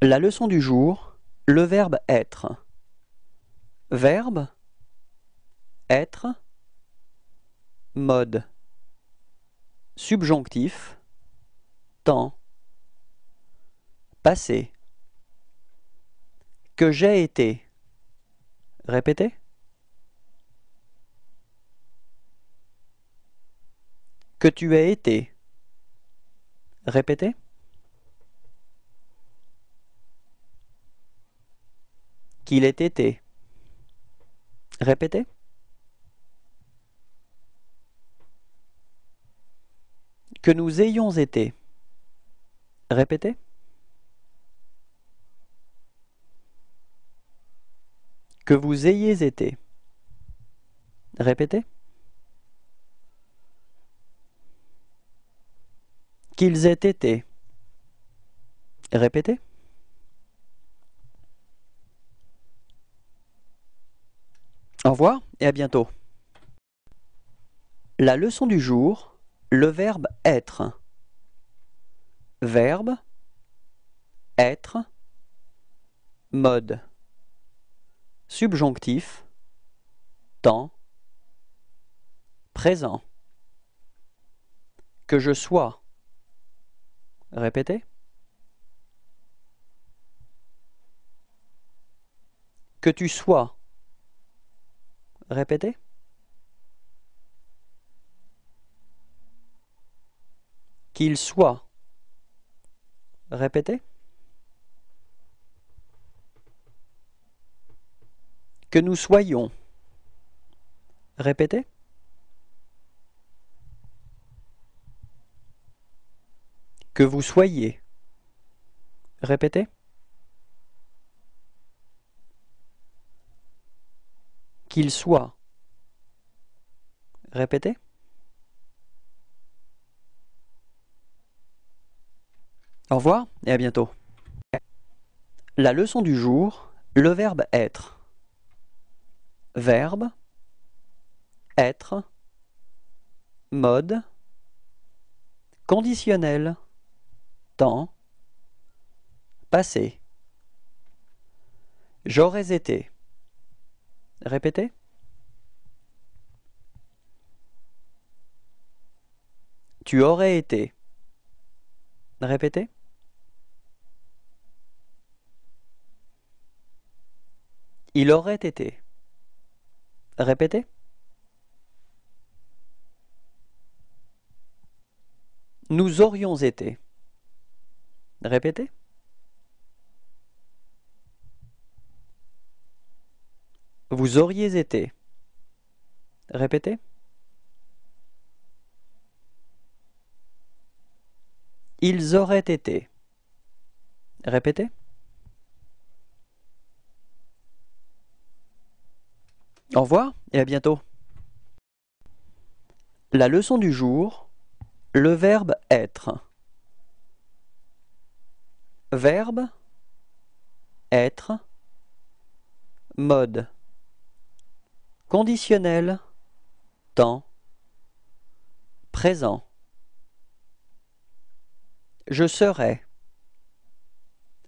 La leçon du jour, le verbe être. Verbe, être, mode. Subjonctif, temps, passé. Que j'ai été. Répétez. Que tu aies été. Répétez. Qu'il ait été. Répétez. Que nous ayons été. Répétez. Que vous ayez été. Répétez. Qu'ils aient été. Répétez. Au revoir et à bientôt. La leçon du jour, le verbe être. Verbe, être, mode. Subjonctif, temps, présent. Que je sois. Répétez. Que tu sois. Répétez. Qu'il soit. Répétez. Que nous soyons. Répétez. Que vous soyez. Répétez. Qu'il soit. Répétez. Au revoir et à bientôt. La leçon du jour, le verbe être. Verbe, être, mode, conditionnel, temps, passé. J'aurais été. Répétez. Tu aurais été. Répétez. Il aurait été. Répétez. Nous aurions été. Répétez. Vous auriez été. Répétez. Ils auraient été. Répétez. Au revoir et à bientôt. La leçon du jour, le verbe être. Verbe, être, mode. Conditionnel, temps, présent. Je serai.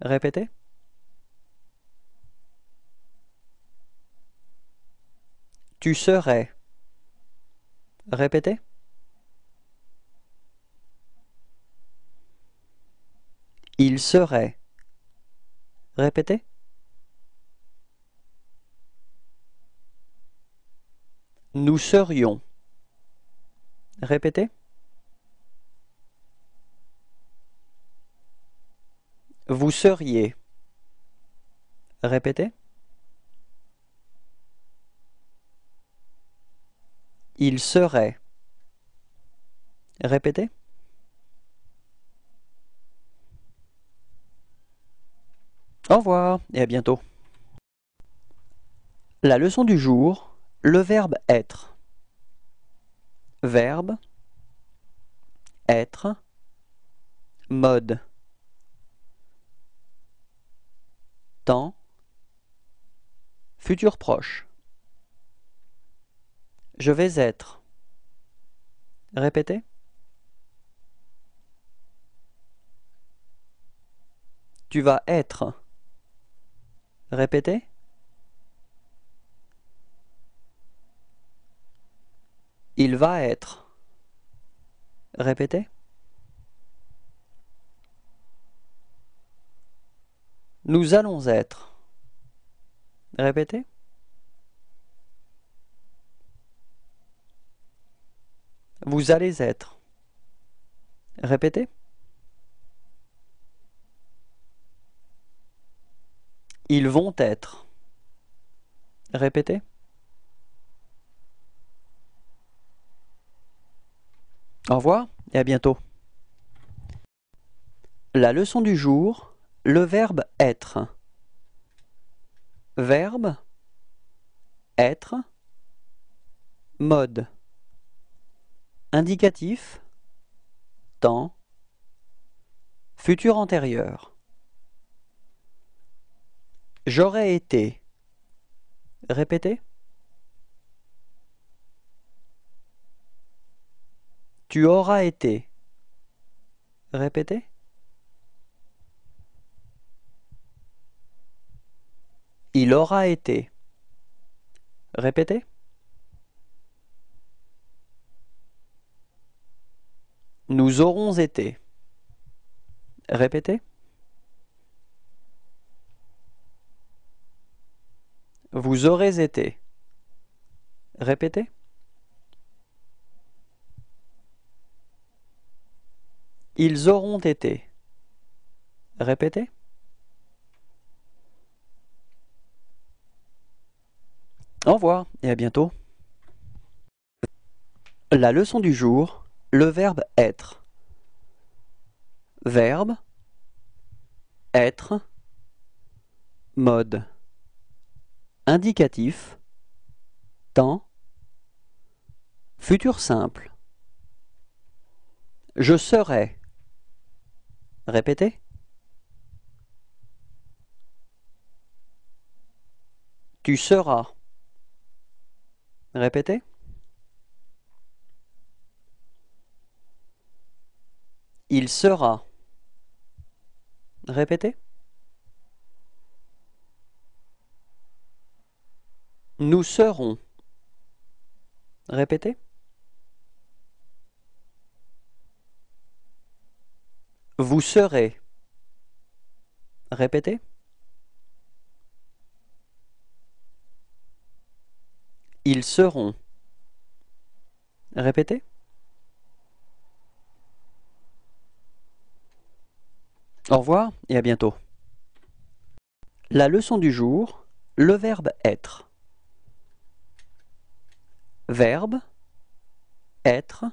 Répétez. Tu serais. Répétez. Il serait. Répétez. Nous serions. Répétez. Vous seriez. Répétez. Il serait. Répétez. Au revoir et à bientôt. La leçon du jour, le verbe être. Verbe, être, mode. Temps, futur proche. Je vais être. Répétez. Tu vas être. Répétez. Il va être. Répétez. Nous allons être. Répétez. Vous allez être. Répétez. Ils vont être. Répétez. Au revoir et à bientôt. La leçon du jour, le verbe être. Verbe, être, mode. Indicatif, temps, futur antérieur. J'aurais été. Répétez. Tu auras été. Répétez. Il aura été. Répétez. Nous aurons été. Répétez. Vous aurez été. Répétez. Ils auront été. Répétez. Au revoir et à bientôt. La leçon du jour, le verbe être. Verbe, être, mode. Indicatif, temps, futur simple. Je serai. Répétez. Tu seras. Répétez. Il sera. Répétez. Nous serons. Répétez. Vous serez. Répétez. Ils seront. Répétez. Au revoir et à bientôt. La leçon du jour, le verbe être. Verbe, être,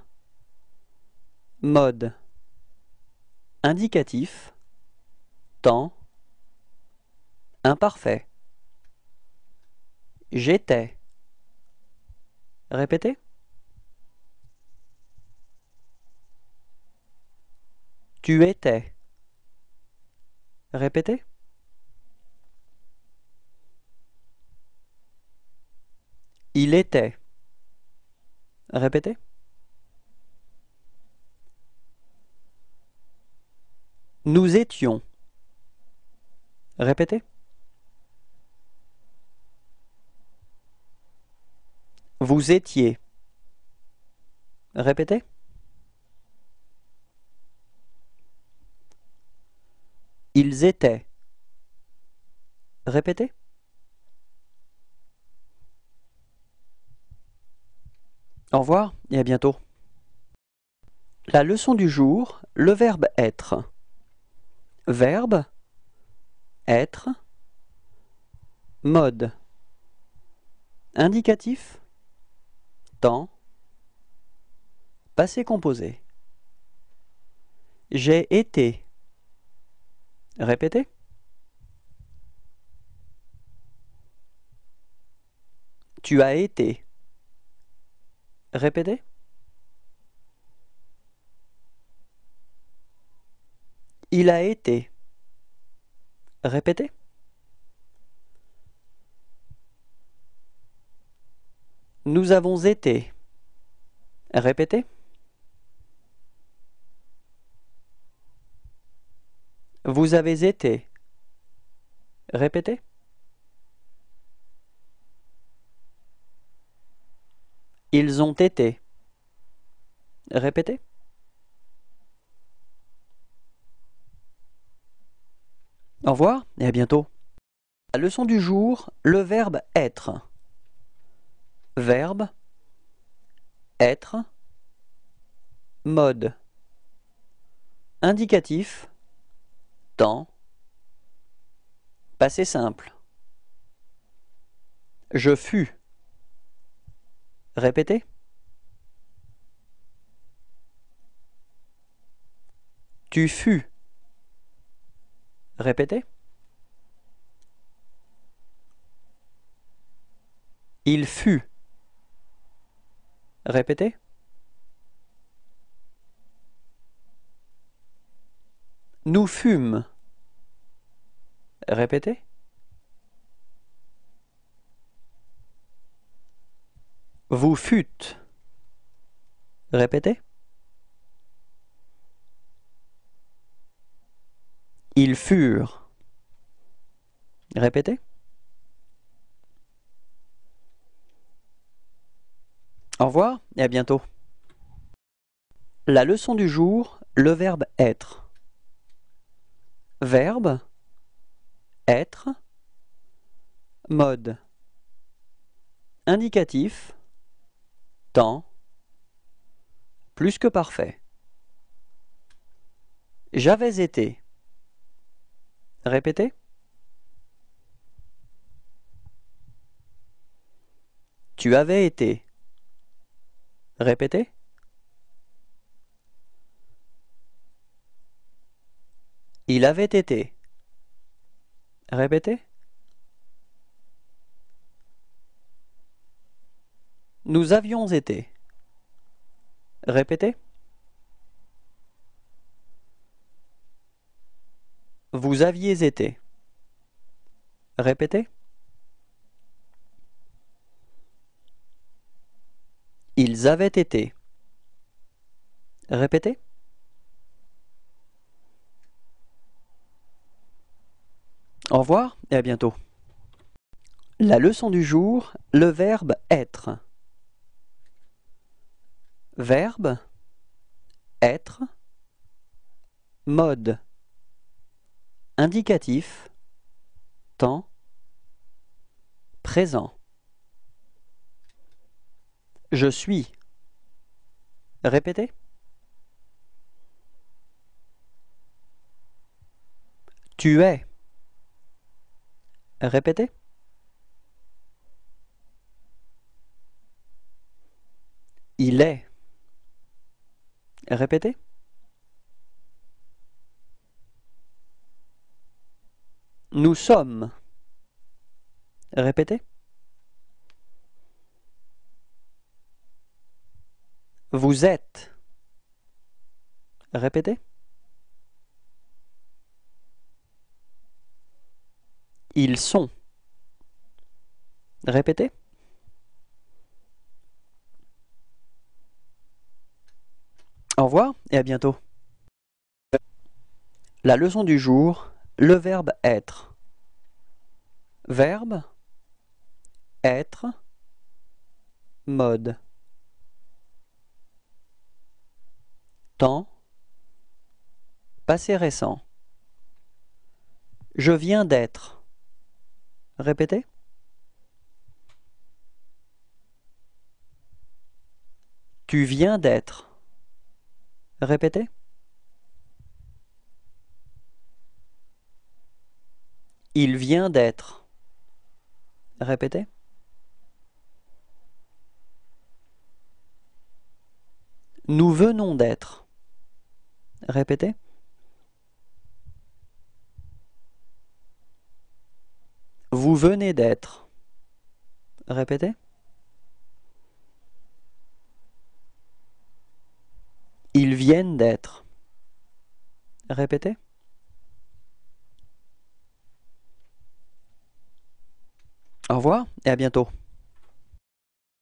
mode. Indicatif, temps, imparfait. J'étais. Répétez. Tu étais. Répétez. Il était. Répétez. Nous étions. Répétez. Vous étiez. Répétez. Ils étaient. Répétez. Au revoir et à bientôt. La leçon du jour, le verbe être. Verbe, être, mode. Indicatif, temps, passé composé. J'ai été. Répétez. Tu as été. Répétez. Il a été. Répétez. Nous avons été. Répétez. Vous avez été. Répétez. Ils ont été. Répétez. Au revoir et à bientôt. La leçon du jour, le verbe être. Verbe, être, mode. Indicatif, temps, passé simple. Je fus. Répétez. Tu fus. Répétez. Il fut. Répétez. Nous fûmes. Répétez. Vous fûtes. Répétez. Ils furent. Répétez. Au revoir et à bientôt. La leçon du jour, le verbe être. Verbe, être, mode. Indicatif, temps, plus que parfait. J'avais été. Répétez. Tu avais été. Répétez. Il avait été. Répétez. Nous avions été. Répétez. Vous aviez été. Répétez. Ils avaient été. Répétez. Au revoir et à bientôt. La leçon du jour, le verbe être. Verbe, être, mode. Indicatif, temps, présent. Je suis. Répétez. Tu es. Répétez. Il est. Répétez. Nous sommes. Répétez. Vous êtes. Répétez. Ils sont. Répétez. Au revoir et à bientôt. La leçon du jour, le verbe être. Verbe, être, mode. Temps, passé récent. Je viens d'être. Répétez. Tu viens d'être. Répétez. Il vient d'être. Répétez. Nous venons d'être. Répétez. Vous venez d'être. Répétez. Ils viennent d'être. Répétez. Au revoir et à bientôt.